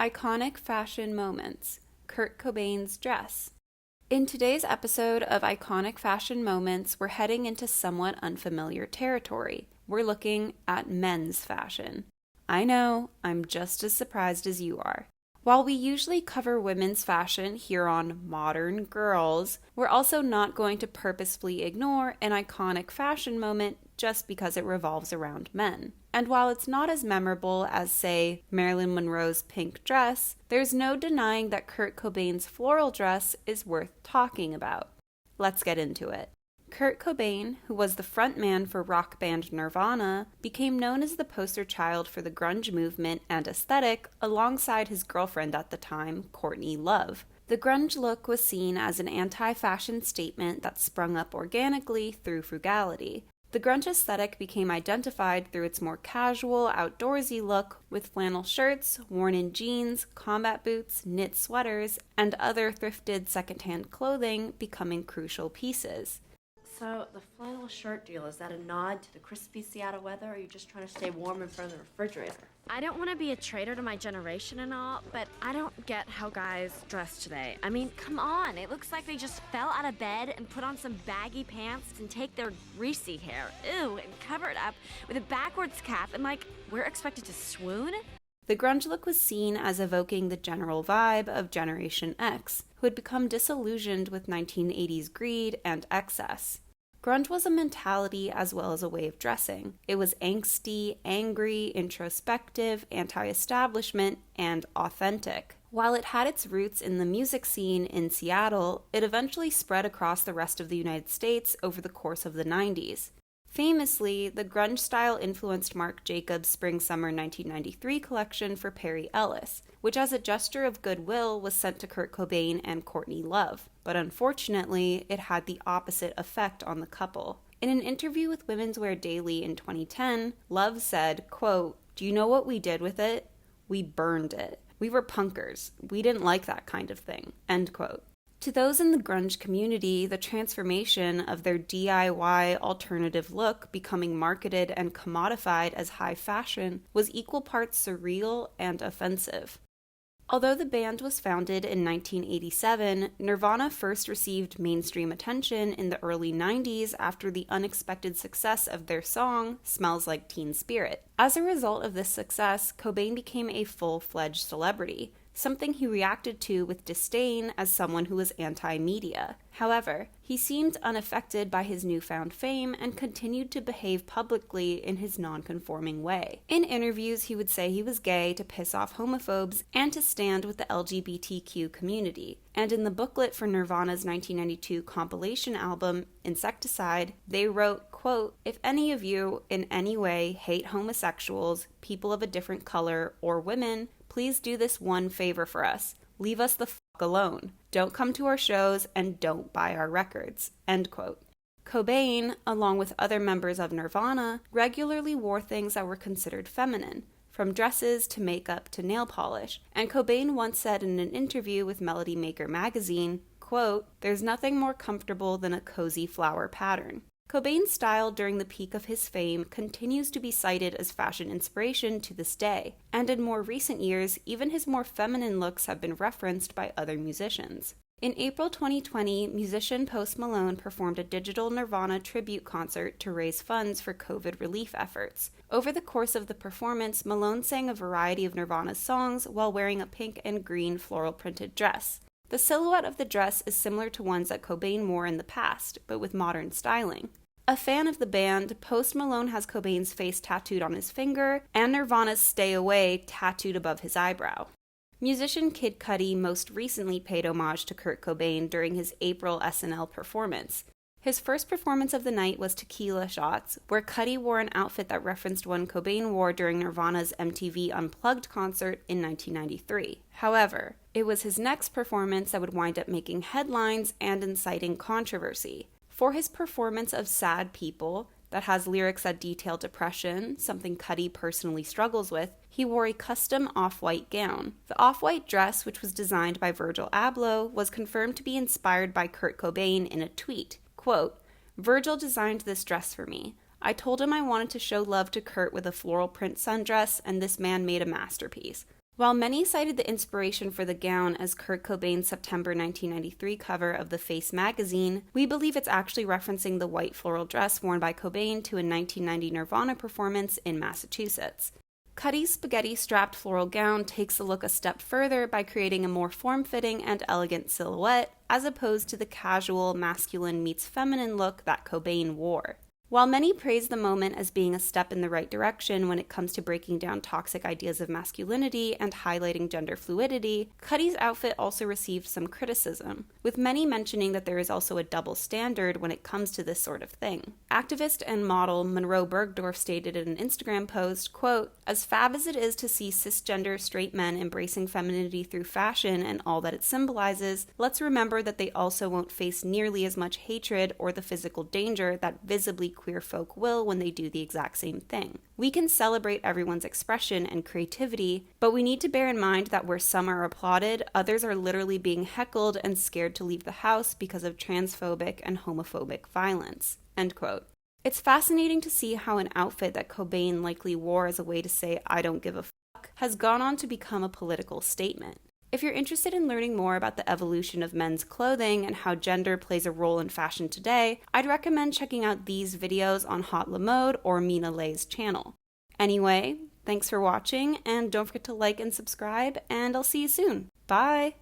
Iconic fashion moments. Kurt Cobain's dress. In today's episode of Iconic Fashion Moments, we're heading into somewhat unfamiliar territory. We're looking at men's fashion. I know, I'm just as surprised as you are. While we usually cover women's fashion here on ModernGurlz, we're also not going to purposefully ignore an iconic fashion moment just because it revolves around men. And while it's not as memorable as, say, Marilyn Monroe's pink dress, there's no denying that Kurt Cobain's floral dress is worth talking about. Let's get into it. Kurt Cobain, who was the frontman for rock band Nirvana, became known as the poster child for the grunge movement and aesthetic alongside his girlfriend at the time, Courtney Love. The grunge look was seen as an anti-fashion statement that sprung up organically through frugality. The grunge aesthetic became identified through its more casual, outdoorsy look, with flannel shirts, worn-in jeans, combat boots, knit sweaters, and other thrifted secondhand clothing becoming crucial pieces. So, the flannel shirt deal, is that a nod to the crispy Seattle weather, or are you just trying to stay warm in front of the refrigerator? I don't want to be a traitor to my generation and all, but I don't get how guys dress today. I mean, come on, it looks like they just fell out of bed and put on some baggy pants and take their greasy hair, and cover it up with a backwards cap, and we're expected to swoon? The grunge look was seen as evoking the general vibe of Generation X, who had become disillusioned with 1980s greed and excess. Grunge was a mentality as well as a way of dressing. It was angsty, angry, introspective, anti-establishment, and authentic. While it had its roots in the music scene in Seattle, it eventually spread across the rest of the United States over the course of the 90s. Famously, the grunge style influenced Marc Jacobs' Spring-Summer 1993 collection for Perry Ellis, which as a gesture of goodwill was sent to Kurt Cobain and Courtney Love. But unfortunately, it had the opposite effect on the couple. In an interview with Women's Wear Daily in 2010, Love said, quote, "Do you know what we did with it? We burned it. We were punkers. We didn't like that kind of thing." End quote. To those in the grunge community, the transformation of their DIY alternative look becoming marketed and commodified as high fashion was equal parts surreal and offensive. Although the band was founded in 1987, Nirvana first received mainstream attention in the early 90s after the unexpected success of their song, Smells Like Teen Spirit. As a result of this success, Cobain became a full-fledged celebrity, something he reacted to with disdain as someone who was anti-media. However, he seemed unaffected by his newfound fame and continued to behave publicly in his non-conforming way. In interviews, he would say he was gay to piss off homophobes and to stand with the LGBTQ community. And in the booklet for Nirvana's 1992 compilation album, Insecticide, they wrote, quote, "If any of you in any way hate homosexuals, people of a different color, or women, please do this one favor for us. Leave us the fuck alone. Don't come to our shows and don't buy our records." End quote. Cobain, along with other members of Nirvana, regularly wore things that were considered feminine, from dresses to makeup to nail polish. And Cobain once said in an interview with Melody Maker magazine, quote, "There's nothing more comfortable than a cozy flower pattern." Cobain's style during the peak of his fame continues to be cited as fashion inspiration to this day, and in more recent years, even his more feminine looks have been referenced by other musicians. In April 2020, musician Post Malone performed a digital Nirvana tribute concert to raise funds for COVID relief efforts. Over the course of the performance, Malone sang a variety of Nirvana's songs while wearing a pink and green floral printed dress. The silhouette of the dress is similar to ones that Cobain wore in the past, but with modern styling. A fan of the band, Post Malone has Cobain's face tattooed on his finger and Nirvana's Stay Away tattooed above his eyebrow. Musician Kid Cudi most recently paid homage to Kurt Cobain during his April SNL performance. His first performance of the night was Tequila Shots, where Cudi wore an outfit that referenced one Cobain wore during Nirvana's MTV Unplugged concert in 1993. However, it was his next performance that would wind up making headlines and inciting controversy. For his performance of Sad People, that has lyrics that detail depression, something Cudi personally struggles with, he wore a custom off-white gown. The off-white dress, which was designed by Virgil Abloh, was confirmed to be inspired by Kurt Cobain in a tweet. Quote, "Virgil designed this dress for me. I told him I wanted to show love to Kurt with a floral print sundress, and this man made a masterpiece. While many cited the inspiration for the gown as Kurt Cobain's September 1993 cover of The Face magazine, we believe it's actually referencing the white floral dress worn by Cobain to a 1990 Nirvana performance in Massachusetts. Cudi's spaghetti-strapped floral gown takes the look a step further by creating a more form-fitting and elegant silhouette, as opposed to the casual, masculine meets feminine look that Cobain wore. While many praise the moment as being a step in the right direction when it comes to breaking down toxic ideas of masculinity and highlighting gender fluidity, Cudi's outfit also received some criticism, with many mentioning that there is also a double standard when it comes to this sort of thing. Activist and model Monroe Bergdorf stated in an Instagram post, quote, "As fab as it is to see cisgender straight men embracing femininity through fashion and all that it symbolizes, let's remember that they also won't face nearly as much hatred or the physical danger that visibly queer folk will when they do the exact same thing. We can celebrate everyone's expression and creativity, but we need to bear in mind that where some are applauded, others are literally being heckled and scared to leave the house because of transphobic and homophobic violence." End quote. It's fascinating to see how an outfit that Cobain likely wore as a way to say "I don't give a fuck" has gone on to become a political statement. If you're interested in learning more about the evolution of men's clothing and how gender plays a role in fashion today, I'd recommend checking out these videos on Hot La Mode or Mina Leigh's channel. Anyway, thanks for watching, and don't forget to like and subscribe, and I'll see you soon. Bye!